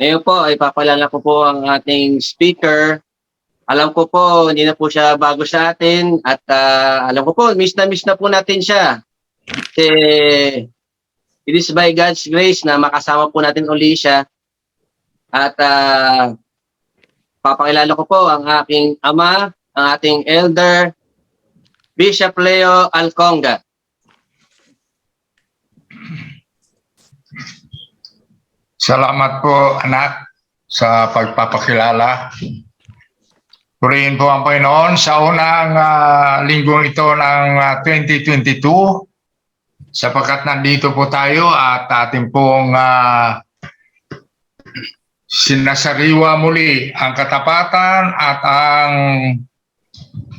Ngayon po ay papalala ko po ang ating speaker. Alam ko po, hindi na po siya bago sa atin at alam ko po, miss na po natin siya. Kasi it is by God's grace na makasama po natin uli siya. At papakilala ko po ang aking ama, ang ating elder, Bishop Leo Alconga. Salamat po anak sa pagpapakilala. Purihin po ang Panginoon sa unang linggong ito ng 2022 sapagkat nandito po tayo at ating pong sinasariwa muli ang katapatan at ang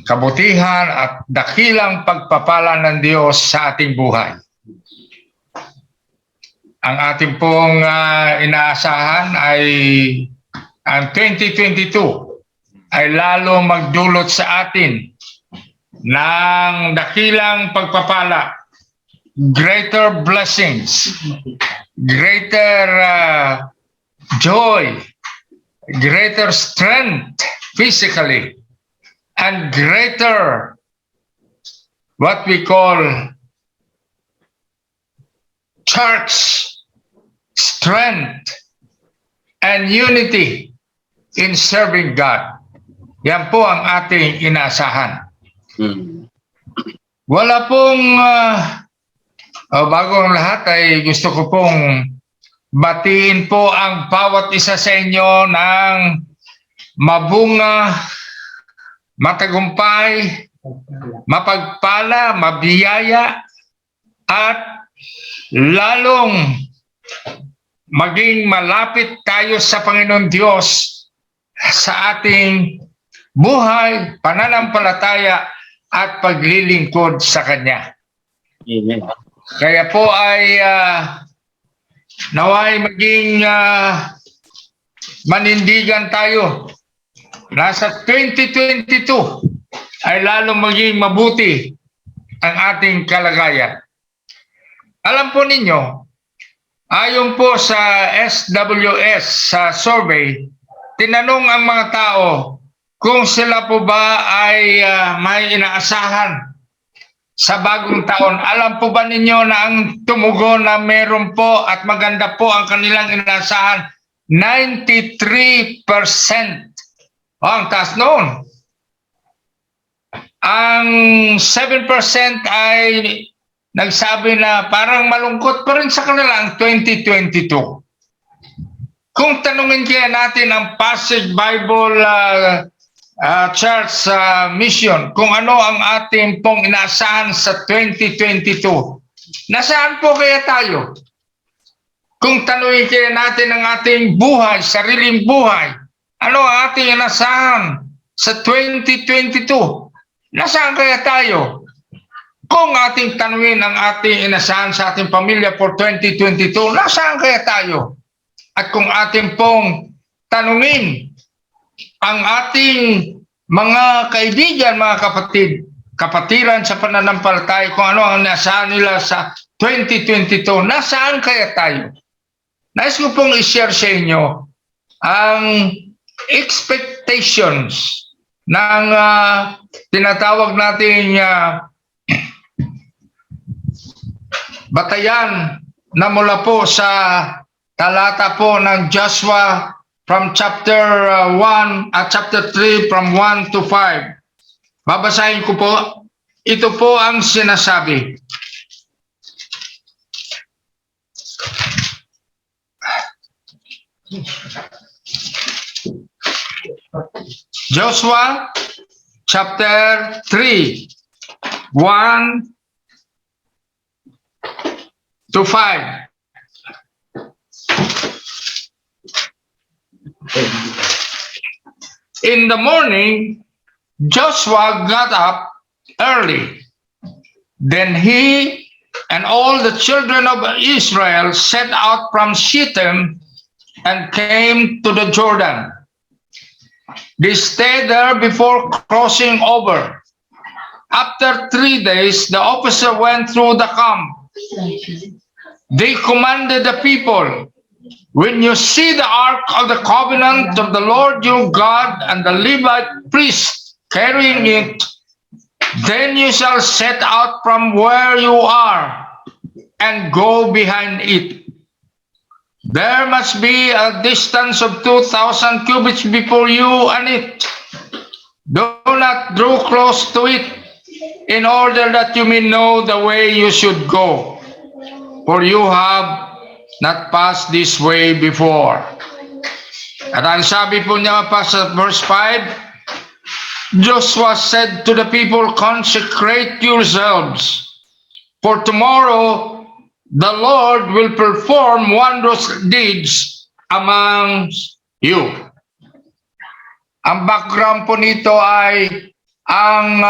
kabutihan at dakilang pagpapala ng Diyos sa ating buhay. Ang ating pong inaasahan ay ang 2022 ay lalo magdulot sa atin ng dakilang pagpapala, greater blessings, greater joy, greater strength physically, and greater what we call church strength and unity in serving God. Yan po ang ating inaasahan. Wala pong bago ang lahat ay gusto ko pong batiin po ang bawat isa sa inyo ng mabunga, matagumpay, mapagpala, mabiyaya, at lalong maging malapit tayo sa Panginoon Diyos sa ating buhay, pananampalataya at paglilingkod sa Kanya. Amen. Kaya po ay naway maging manindigan tayo. Nasa 2022 ay lalong maging mabuti ang ating kalagayan. Alam po ninyo, ayon po sa SWS sa survey, tinanong ang mga tao kung sila po ba ay may inaasahan sa bagong taon. Alam po ba ninyo na ang tumugon na meron po at maganda po ang kanilang inaasahan? 93%. Ang taas noon. Ang 7% ay nagsabi na parang malungkot pa rin sa kanila ang 2022. Kung tanungin kaya natin ang Passage Bible Church Mission, kung ano ang ating pong inaasahan sa 2022, nasaan po kaya tayo? Kung tanungin kaya natin ang ating buhay, sariling buhay, ano ang ating inaasahan sa 2022, nasaan kaya tayo? Kung ating tanungin ang ating inasahan sa ating pamilya for 2022, nasaan kaya tayo? At kung ating pong tanungin ang ating mga kaibigan, mga kapatiran sa pananampalataya, kung ano ang inasahan nila sa 2022, nasaan kaya tayo? Nais ko pong i-share sa inyo ang expectations ng tinatawag nating batayan na mula po sa talata po ng Joshua from chapter 1 at chapter 3 from 1 to 5. Babasahin ko po. Ito po ang sinasabi. Joshua chapter 3, 1 to 5. In the morning, Joshua got up early. Then he and all the children of Israel set out from Shittim and came to the Jordan. They stayed there before crossing over. After 3 days, the officer went through the camp. They commanded the people, when you see the ark of the covenant of the Lord your God and the Levite priest carrying it, then you shall set out from where you are and go behind it. There must be a distance of 2,000 cubits before you and it. Do not draw close to it, in order that you may know the way you should go, for you have not passed this way before. At ang sabi po niya pa sa verse 5, Joshua said to the people, consecrate yourselves, for tomorrow the Lord will perform wondrous deeds among you. Ang background po nito ay ang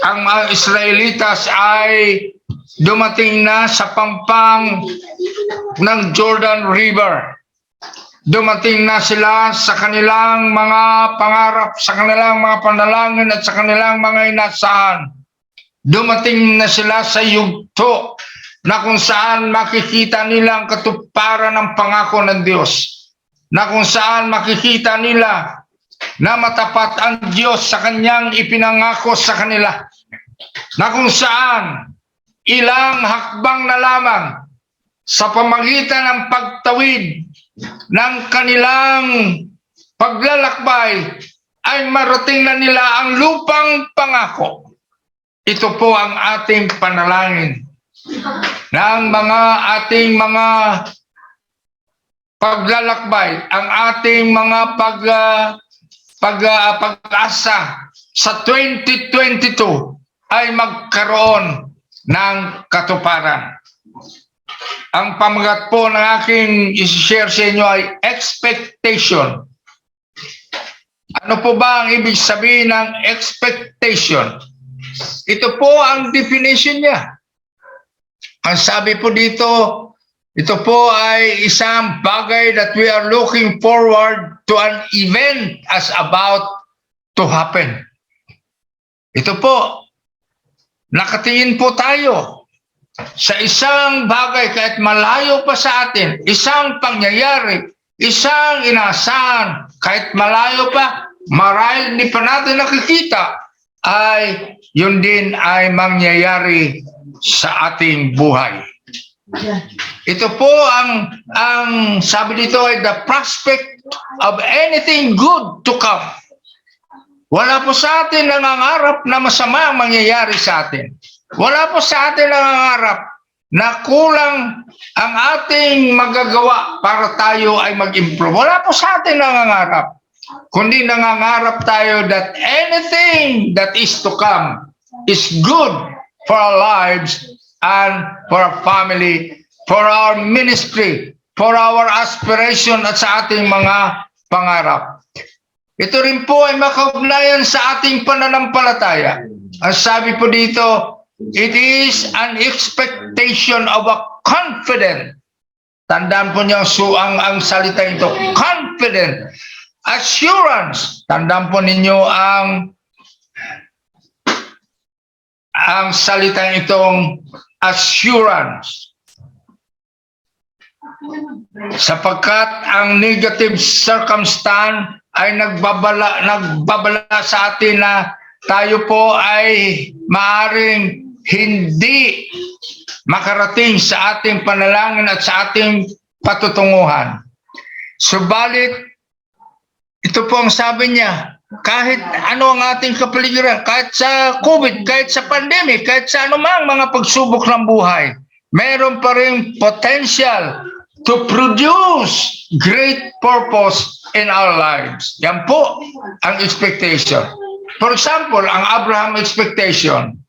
mga Israelitas ay dumating na sa pampang ng Jordan River. Dumating na sila sa kanilang mga pangarap, sa kanilang mga panalangin at sa kanilang mga inasahan. Dumating na sila sa yugto na kung saan makikita nila ang katuparan ng pangako ng Diyos. Na kung saan makikita nila na matapat ang Diyos sa kanyang ipinangako sa kanila. Na kung saan ilang hakbang na lamang sa pamagitan ng pagtawid ng kanilang paglalakbay ay marating na nila ang lupang pangako. Ito po ang ating panalangin ng ating mga paglalakbay, ang ating mga pag-asa sa 2022 ay magkaroon ng katuparan. Ang pamagat po ng aking i-share sa inyo ay expectation. Ano po ba ang ibig sabihin ng expectation? Ito po ang definition niya. Ang sabi po dito, ito po ay isang bagay that we are looking forward to an event as about to happen. Ito po, nakatingin po tayo sa isang bagay kahit malayo pa sa atin, isang pangyayari, isang inaasahan, kahit malayo pa, marahil hindi pa natin nakikita, ay yun din ay mangyayari sa ating buhay. Ito po ang sabi dito ay the prospect of anything good to come. Wala po sa atin nangangarap na masama ang mangyayari sa atin. Wala po sa atin nangangarap na kulang ang ating magagawa para tayo ay mag-improve. Wala po sa atin nangangarap. Kundi nangangarap tayo that anything that is to come is good for our lives and for our family, for our ministry, for our aspiration at sa ating mga pangarap. Ito rin po ay makaugnayan sa ating pananampalataya. Ang sabi po dito, it is an expectation of a confident. Tandaan po niyo ang salita ito, confident. Assurance. Tandaan po ninyo ang salita itong assurance. Sapagkat ang negative circumstance ay nagbabala sa atin na tayo po ay maaring hindi makarating sa ating panalangin at sa ating patutunguhan. Subalit, ito po ang sabi niya, kahit ano ang ating kapaligiran, kahit sa COVID, kahit sa pandemic, kahit sa anumang mga pagsubok ng buhay, meron pa rin potential to produce great purpose in our lives. Yan po ang expectation. For example, ang Abraham expectation,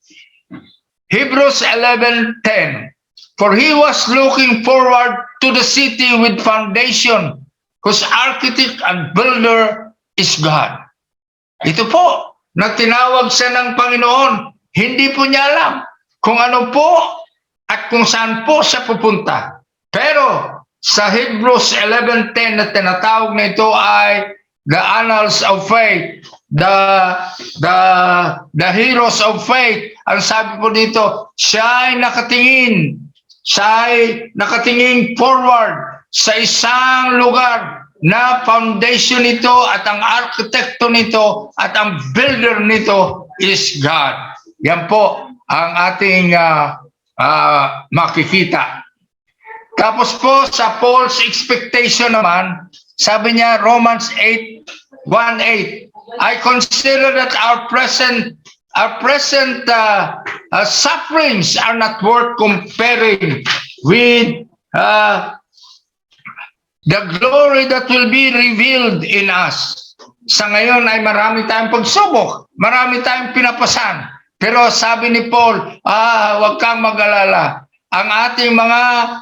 Hebrews 11:10, for he was looking forward to the city with foundation, whose architect and builder is God. Ito po, nagtinawag siya ng Panginoon, hindi po niya alam kung ano po at kung saan po siya pupunta. Pero sa Hebrews 11:10 na tinatawag na ito ay the annals of faith, the heroes of faith. Ang sabi po dito, siya ay nakatingin siya ay nakatingin forward sa isang lugar na foundation nito at ang arkitekto nito at ang builder nito is God. Yan po ang ating makikita. Tapos po sa false expectation naman, sabi niya Romans 8:1-8, I consider that our present sufferings are not worth comparing with the glory that will be revealed in us. Sa ngayon ay marami tayong pagsubok, marami tayong pinapasan. Pero sabi ni Paul, huwag kang mag-alala. Ang ating mga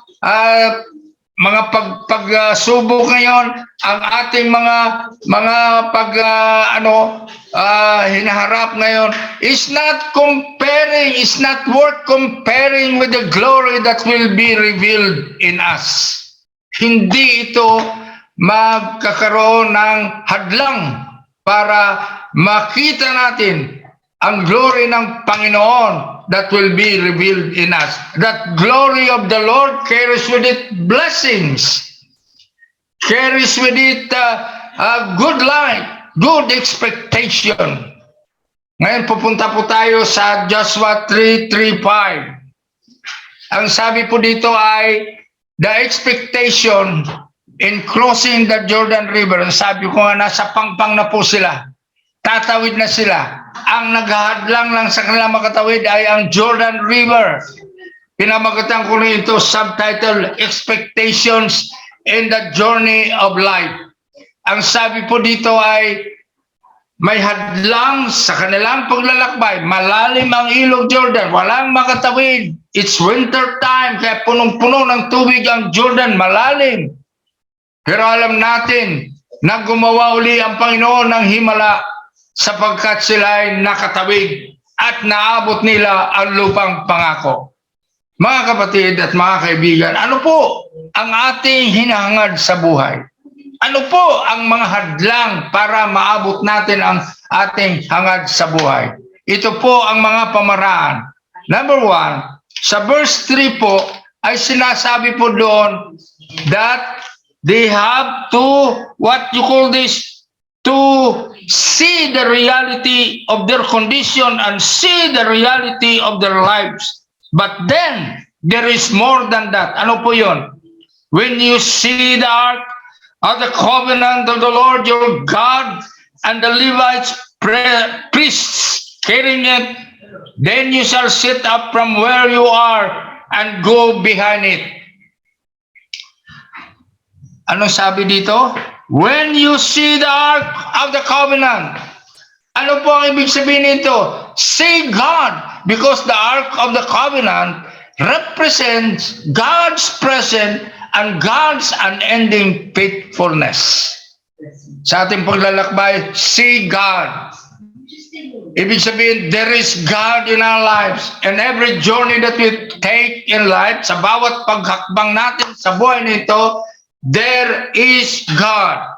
pagsubok ngayon, ang ating mga hinaharap ngayon is not worth comparing with the glory that will be revealed in us. Hindi ito magkakaroon ng hadlang para makita natin ang glory ng Panginoon that will be revealed in us. That glory of the Lord carries with it blessings, carries with it a good life, good expectation. Ngayon pupunta po tayo sa Joshua 3:3-5. Ang sabi po dito ay the expectation in crossing the Jordan River. Sabi ko nga nasa pangpang na po sila. Tatawid na sila. Ang naghahadlang lang sa kanila makatawid ay ang Jordan River. Pinamagatan ko rin ito subtitle, Expectations in the Journey of Life. Ang sabi po dito ay may hadlang sa kanilang paglalakbay. Malalim ang ilog Jordan. Walang makatawid. It's winter time, kaya punong-puno ng tubig ang Jordan. Malalim. Pero alam natin na gumawa uli ang Panginoon ng himala sapagkat sila ay nakatawid at naabot nila ang lupang pangako. Mga kapatid at mga kaibigan, ano po ang ating hinahangad sa buhay? Ano po ang mga hadlang para maabot natin ang ating hangad sa buhay? Ito po ang mga pamaraan. Number 1, sa verse 3 po ay sinasabi po doon that they have to, what you call this, to see the reality of their condition and see the reality of their lives. But then, there is more than that. Ano po yun? When you see the ark of the covenant of the Lord your God and the Levites priests carrying it, then you shall sit up from where you are and go behind it. Ano sabi dito? When you see the ark of the covenant. Ano po ang ibig sabihin nito? See God, because the ark of the covenant represents God's presence and God's unending faithfulness. Sa ating paglalakbay, see God. Ibig sabihin, there is God in our lives. And every journey that we take in life, sa bawat paghakbang natin sa buhay nito, there is God.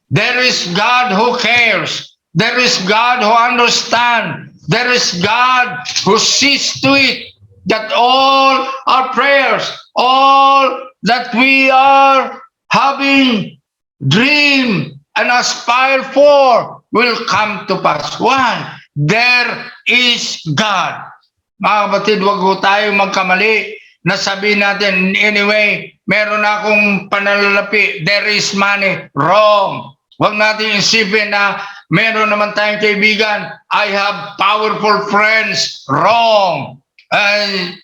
There is God who cares. There is God who understands. There is God who sees to it that all our prayers, all that we are having dream and aspire for will come to pass. Why? There is God. Mga kapatid, wag ho tayo magkamali na sabihin natin, anyway, meron akong pananalapi, there is money. Wrong. Wag natin isipin na meron naman tayong kaibigan, I have powerful friends. Wrong.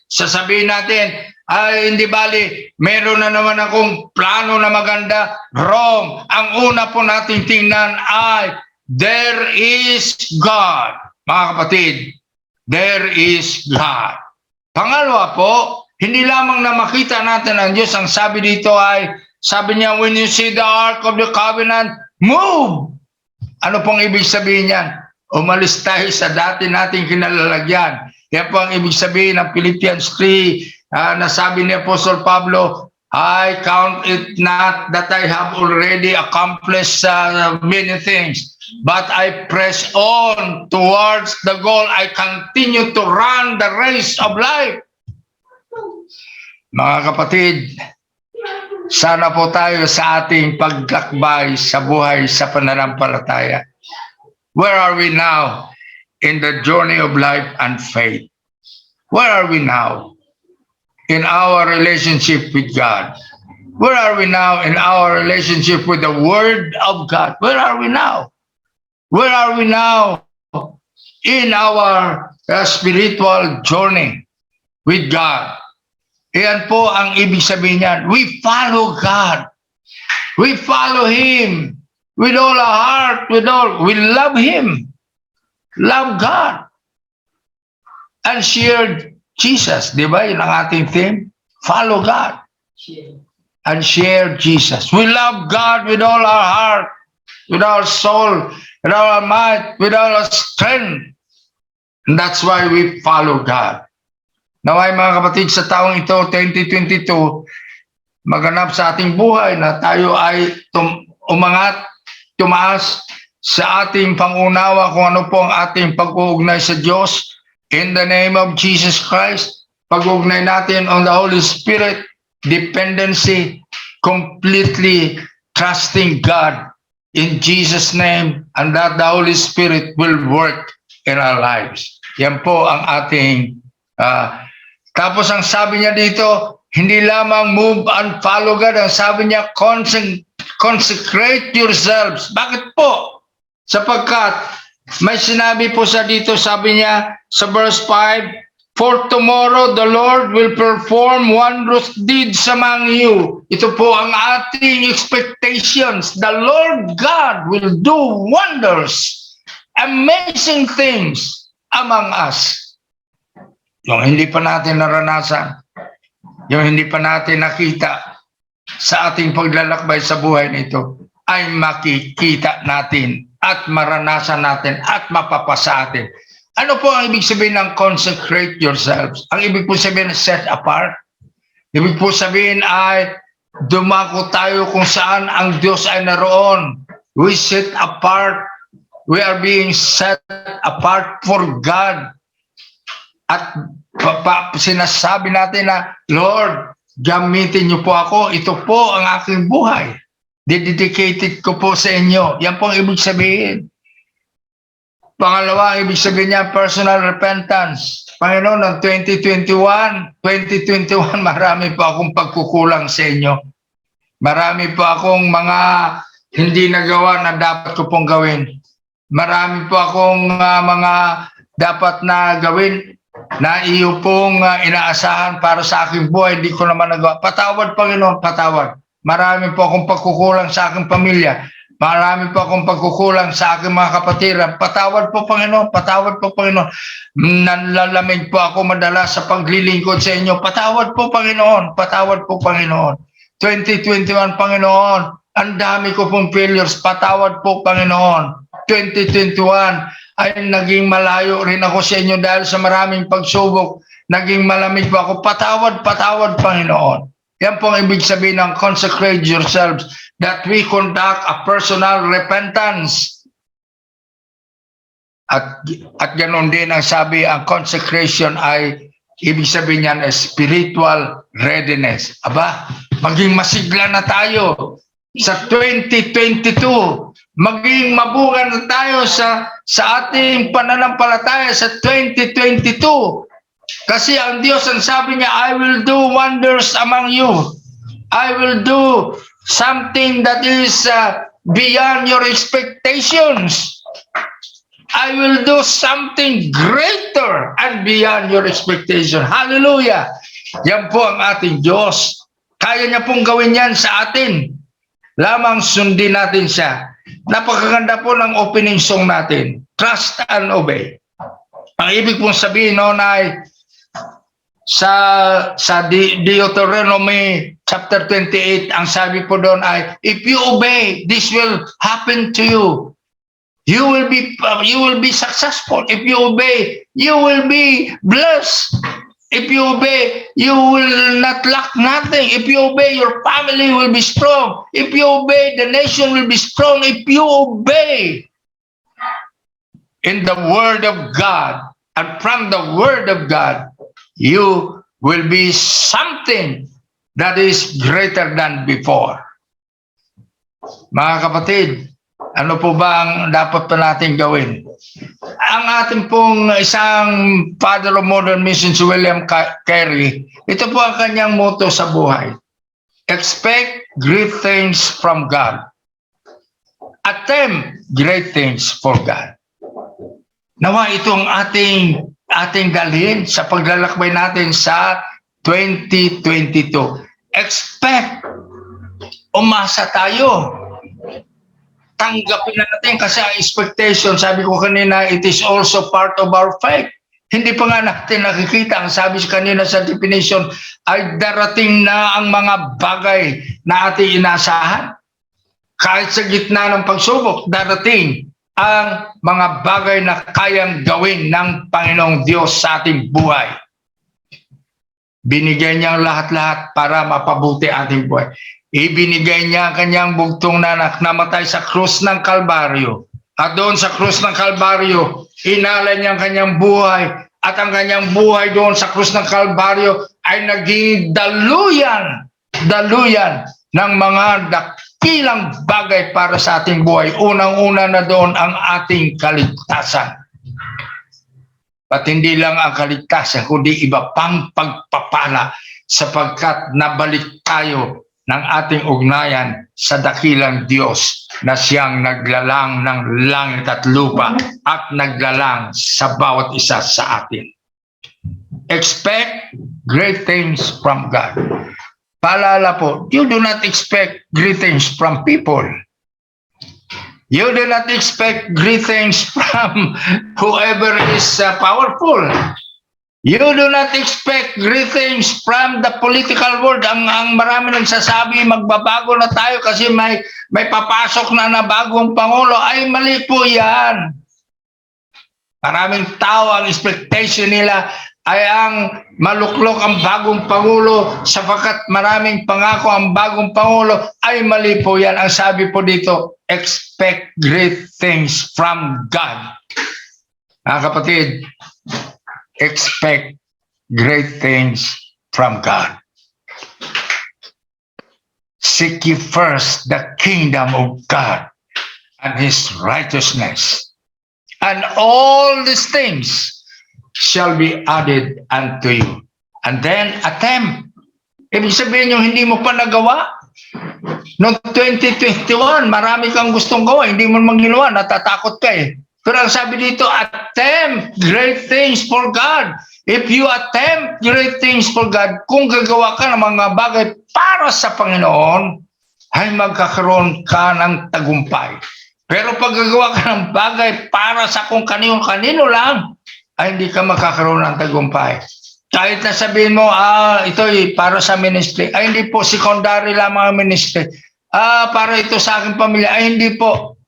Sasabihin natin, ay hindi bali, meron na naman akong plano na maganda. Wrong. Ang una po nating tingnan ay, there is God. Mga kapatid, there is God. Pangalawa po, hindi lamang na makita natin ang Diyos, ang sabi dito ay, sabi niya, when you see the ark of the covenant, move! Ano pong ibig sabihin niyan? Umalis tayo sa dati nating kinalalagyan. Kaya po ang ibig sabihin ng Philippians 3, na sabi ni Apostle Pablo, I count it not that I have already accomplished many things, but I press on towards the goal. I continue to run the race of life. Mga kapatid, sana po tayo sa ating paglakbay sa buhay sa pananampalataya. Where are we now in the journey of life and faith? Where are we now in our relationship with God? Where are we now in our relationship with the Word of God? Where are we now? Where are we now in our spiritual journey with God? Iyan po ang ibig sabihin niyan. We follow God. We follow Him with all our heart, we love Him. Love God. And share Jesus. Di ba? Yun ang ating theme. Follow God. And share Jesus. We love God with all our heart, with our soul, with all our might, with all our strength. And that's why we follow God. Naway mga kapatid, sa taong ito, 2022, maganap sa ating buhay na tayo ay umangat, tumaas sa ating pangunawa kung ano po ang ating pag-uugnay sa Diyos. In the name of Jesus Christ, pag-uugnay natin on the Holy Spirit, dependency, completely trusting God in Jesus' name, and that the Holy Spirit will work in our lives. Yan po ang ating tapos ang sabi niya dito, hindi lamang move and follow God. Ang sabi niya, consecrate yourselves. Bakit po? Sapagkat may sinabi po sa dito, sabi niya sa verse 5, for tomorrow the Lord will perform wondrous deeds among you. Ito po ang ating expectations. The Lord God will do wonders, amazing things among us. Yung hindi pa natin naranasan, yung hindi pa natin nakita sa ating paglalakbay sa buhay nito, ay makikita natin at maranasan natin at mapapasa atin. Ano po ang ibig sabihin ng consecrate yourselves? Ang ibig po sabihin set apart. Ibig po sabihin ay dumako tayo kung saan ang Diyos ay naroon. We set apart. We are being set apart for God. At sinasabi natin na, Lord, gamitin niyo po ako. Ito po ang aking buhay. Dedicated ko po sa inyo. Yan po ang ibig sabihin. Pangalawa, ang ibig sabihin niya, personal repentance. Panginoon, ng 2021, marami po akong pagkukulang sa inyo. Marami po akong mga hindi nagawa na dapat ko pong gawin. Marami po akong mga dapat na gawin na iyo pong inaasahan para sa aking buhay, hindi ko naman nagawa. Patawad, Panginoon, patawad. Marami po akong pagkukulang sa aking pamilya. Marami po akong pagkukulang sa aking mga kapatiran. Patawad po, Panginoon, patawad po, Panginoon. Nanlalamig po ako madalas sa paglilingkod sa inyo. Patawad po, Panginoon, patawad po, Panginoon. 2021, Panginoon, ang dami ko pong failures. Patawad po, Panginoon. 2021, ay naging malayo rin ako sa inyo dahil sa maraming pagsubok. Naging malamig po ako. Patawad, patawad, Panginoon. Yan po ang ibig sabihin ng consecrate yourselves, that we conduct a personal repentance. At ganoon din ang sabi, ang consecration ay ibig sabihin niyan ay spiritual readiness. Aba, maging masigla na tayo sa 2022. Maging mabugan na tayo sa ating pananampalataya sa 2022. Kasi ang Diyos, ang sabi niya, I will do wonders among you. I will do something that is beyond your expectations. I will do something greater and beyond your expectation. Hallelujah! Yan po ang ating Diyos. Kaya niya pong gawin yan sa atin. Lamang sundin natin siya. Napakaganda po ng opening song natin. Trust and obey. Ang ibig pong sabihin noon ay sa Deuteronomy chapter 28, ang sabi po doon ay, if you obey, this will happen to you. You will be successful. If you obey, you will be blessed. If you obey, you will not lack nothing. If you obey, your family will be strong. If you obey, the nation will be strong. If you obey in the Word of God, and from the Word of God, you will be something that is greater than before. Mga kapatid, ano po ba ang dapat pa natin gawin? Ang ating pong isang Father of Modern Mission, si William Carey, ito po ang kanyang motto sa buhay. Expect great things from God. Attempt great things for God. Nawa itong ating dalhin sa paglalakbay natin sa 2022. Expect. Umasa tayo. Tanggapin na natin kasi ang expectation, sabi ko kanina, it is also part of our faith. Hindi pa nga natin nakikita. Ang sabi kanina sa definition ay darating na ang mga bagay na ating inasahan. Kahit sa gitna ng pagsubok, darating ang mga bagay na kayang gawin ng Panginoong Diyos sa ating buhay. Binigay niya ang lahat-lahat para mapabuti ating buhay. Ibinigay niya ang kanyang bugtong na anak, namatay sa krus ng Kalbaryo. At doon sa krus ng Kalbaryo, inalay niya ang kanyang buhay. At ang kanyang buhay doon sa krus ng Kalbaryo ay naging daluyan ng mga dakilang bagay para sa ating buhay. Unang-una na doon ang ating kaligtasan. At hindi lang ang kaligtasan, kundi iba pang pagpapala sapagkat nabalik tayo ng ating ugnayan sa dakilang Diyos na siyang naglalang ng langit at lupa at naglalang sa bawat isa sa atin. Expect great things from God. Paalala po, you do not expect great things from people. You do not expect great things from whoever is powerful. You do not expect great things from the political world. Ang marami nagsasabi, magbabago na tayo kasi may papasok na bagong Pangulo. Ay, mali po yan. Maraming tao, ang expectation nila ay ang maluklok ang bagong Pangulo sapagkat maraming pangako ang bagong Pangulo. Ay, mali po yan. Ang sabi po dito, expect great things from God. Mga kapatid, expect great things from God. Seek ye first the kingdom of God and his righteousness, and all these things shall be added unto you. And then attempt. Ibig sabihin yung hindi mo pa nagawa. Noong 2021, marami kang gustong gawa, hindi mo naman ginawa, natatakot ka eh. Pero ang sabi dito, attempt great things for God. If you attempt great things for God, kung gagawa ka ng mga bagay para sa Panginoon, ay magkakaroon ka ng tagumpay. Pero pag gagawa ka ng bagay para sa kung kanino lang, ay hindi ka makakaroon ng tagumpay. Kahit na sabihin mo, ito para sa ministry, ay hindi po, secondary lamang ang ministry. Para ito sa aking pamilya, ay hindi po.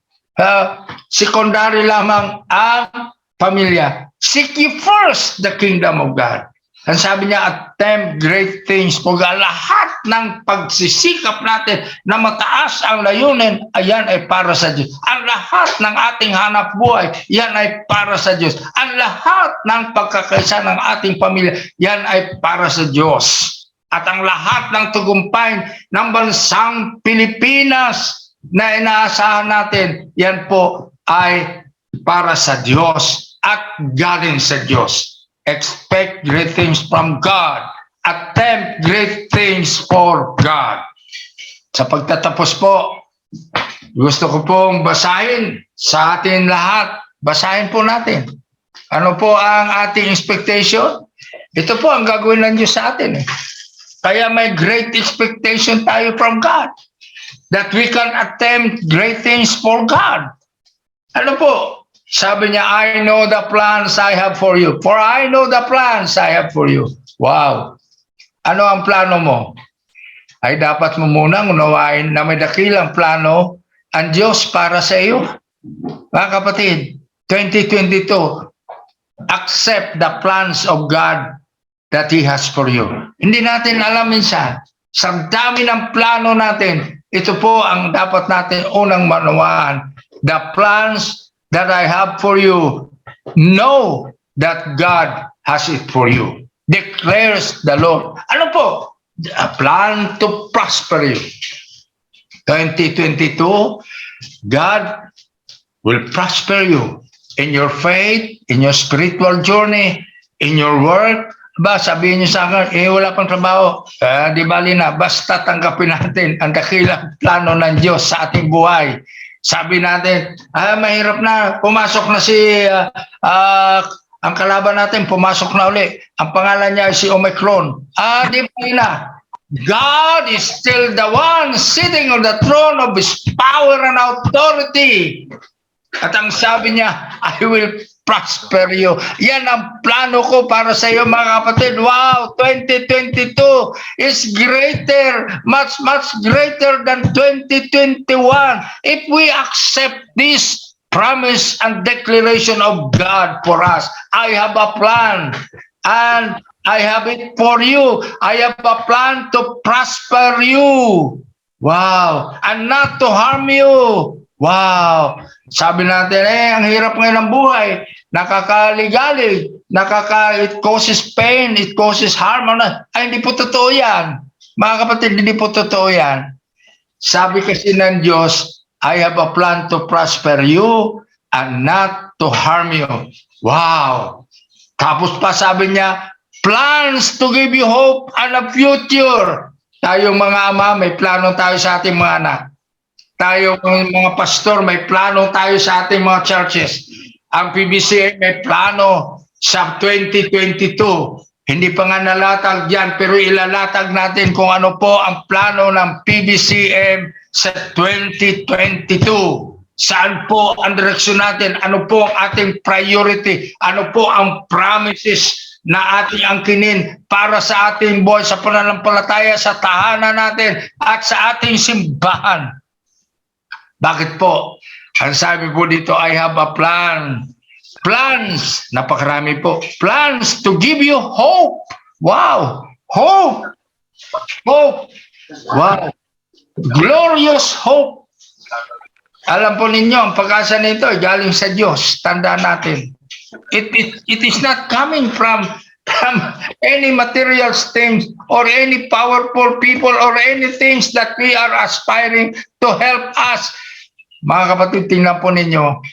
Secondary lamang ang pamilya. Seek ye first the kingdom of God. Ang sabi niya, attempt great things for God. Lahat ng pagsisikap natin na mataas ang layunin, ayan ay para sa Diyos. Ang lahat ng ating hanap buhay, yan ay para sa Diyos. Ang lahat ng pagkakaisa ng ating pamilya, yan ay para sa Diyos. At ang lahat ng tagumpay ng bansang Pilipinas na inaasahan natin, yan po ay para sa Diyos at galing sa Diyos. Expect great things from God. Attempt great things for God. Sa pagtatapos po, gusto ko pong basahin sa atin lahat. Basahin po natin. Ano po ang ating expectation? Ito po ang gagawin ng Diyos sa atin. Kaya may great expectation tayo from God. That we can attempt great things for God. Ano po? Sabi niya, I know the plans I have for you. For I know the plans I have for you. Wow. Ano ang plano mo? Ay dapat mo munang unawain na may dakilang plano ang Diyos para sa iyo. Mga kapatid, 2022, accept the plans of God that He has for you. Hindi natin alam minsan, sa dami ng plano natin, ito po ang dapat natin unang manawaan. The plans that I have for you, know that God has it for you. declares the Lord. Ano po? A plan to prosper you. 2022, God will prosper you in your faith, in your spiritual journey, in your work. Ba, sabihin niyo sa akin, wala pang trabaho. Di bali na, basta tanggapin natin ang dakilang plano ng Diyos sa ating buhay. Sabi natin, mahirap na, pumasok na si, ang kalaban natin, pumasok na uli. Ang pangalan niya ay si Omicron. Di bali na. God is still the one sitting on the throne of His power and authority. At ang sabi niya, I will prosper you. Yan ang plano ko para sa iyo, mga kapatid. Wow, 2022 is greater, much greater than 2021. If we accept this promise and declaration of God for us, I have a plan and I have it for you. I have a plan to prosper you. Wow, and not to harm you. Wow. Sabi natin, ang hirap ngayon ng buhay. Nakakaligalig. It causes pain. It causes harm. Ay, hindi po totoo yan. Mga kapatid, hindi po totoo yan. Sabi kasi ng Diyos, I have a plan to prosper you and not to harm you. Wow. Tapos pa sabi niya, plans to give you hope and a future. Tayong mga ama, may plano tayo sa ating mga anak. Tayo mga pastor, may plano tayo sa ating mga churches. Ang PBCM may plano sa 2022. Hindi pa nga nalatag yan, pero ilalatag natin kung ano po ang plano ng PBCM sa 2022. Saan po ang direksyon natin? Ano po ang ating priority? Ano po ang promises na ating angkinin para sa ating buhay, sa pananampalataya, sa tahanan natin at sa ating simbahan? Bakit po? Ang sabi po dito, I have a plan. Plans, napakarami po. Plans to give you hope. Wow! Hope! Hope! Wow! Glorious hope! Alam po ninyo, ang pag-asa nito ay galing sa Diyos. Tandaan natin. It is not coming from any material things or any powerful people or any things that we are aspiring to help us. Mga kapatid, tingnan po ninyo.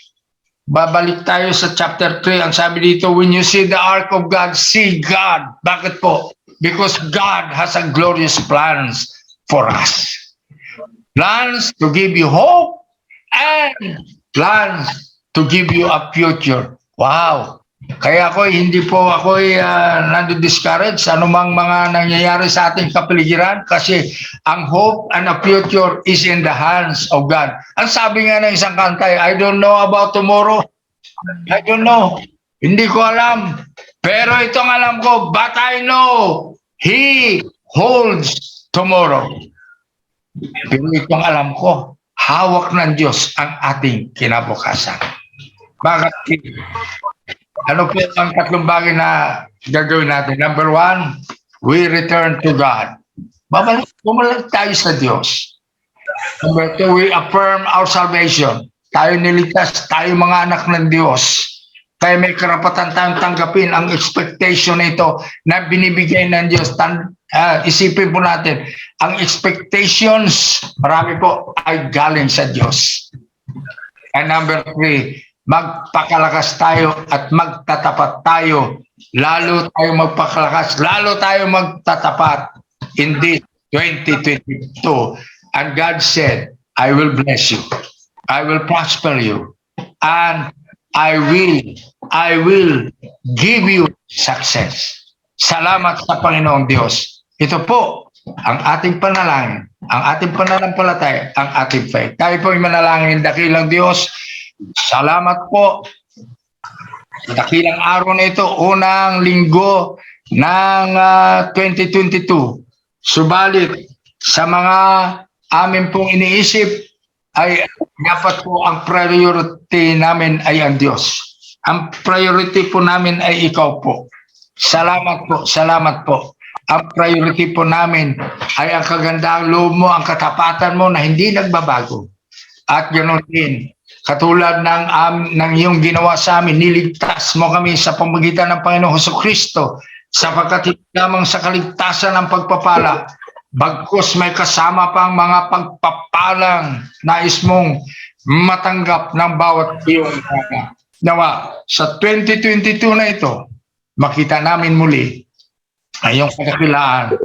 Babalik tayo sa chapter 3. Ang sabi dito, when you see the ark of God, see God. Bakit po? Because God has a glorious plans for us. Plans to give you hope and plans to give you a future. Wow! Kaya hindi po ako nando-discourage sa anumang mga nangyayari sa ating kapaligiran kasi ang hope and a future is in the hands of God. Ang sabi nga ng isang kanta, I don't know about tomorrow. I don't know. Hindi ko alam. Pero itong alam ko, but I know He holds tomorrow. Pero itong alam ko, hawak ng Diyos ang ating kinabukasan. Bakit? Ano po ang tatlong bagay na gagawin natin? Number 1, we return to God. Bumalik tayo sa Diyos. Number 2, we affirm our salvation. Tayo niligtas, tayo mga anak ng Diyos. Kaya may karapatan tayong tanggapin ang expectation nito na binibigay ng Diyos. Isipin po natin, ang expectations, marami po, ay galing sa Diyos. And number 3, magpakalakas tayo at magtatapat tayo. Lalo tayo magpakalakas, lalo tayo magtatapat in this 2022. And God said, I will bless you. I will prosper you. And I will give you success. Salamat sa Panginoong Diyos. Ito po ang ating panalangin, ang ating pananampalataya, ang ating faith. Tayo po ay manalangin, dakilang Diyos. Salamat po. Dakilang araw na ito, unang linggo ng 2022. Subalit, sa mga amin pong iniisip, ay dapat po ang priority namin ay ang Diyos. Ang priority po namin ay ikaw po. Salamat po, salamat po. Ang priority po namin ay ang kagandaang loob mo, ang katapatan mo na hindi nagbabago. At ganoon din, katulad ng iyong ginawa sa amin, niligtas mo kami sa pamamagitan ng Panginoong Hesukristo sapagkat hindi lamang sa kaligtasan ng pagpapala, bagkus may kasama pang mga pagpapalang nais mong matanggap ng bawat iyong mga. Nawa, sa 2022 na ito, makita namin muli ang iyong kadakilaan,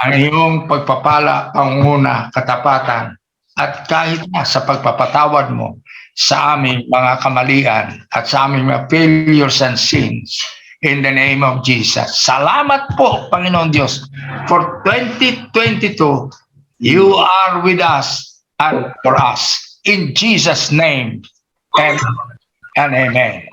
ang iyong pagpapala, pangunguna, katapatan, at kahit na sa pagpapatawad mo sa aming mga kamalian at sa aming mga failures and sins. In the name of Jesus. Salamat po, Panginoon Diyos. For 2022, you are with us and for us. In Jesus' name, amen and amen.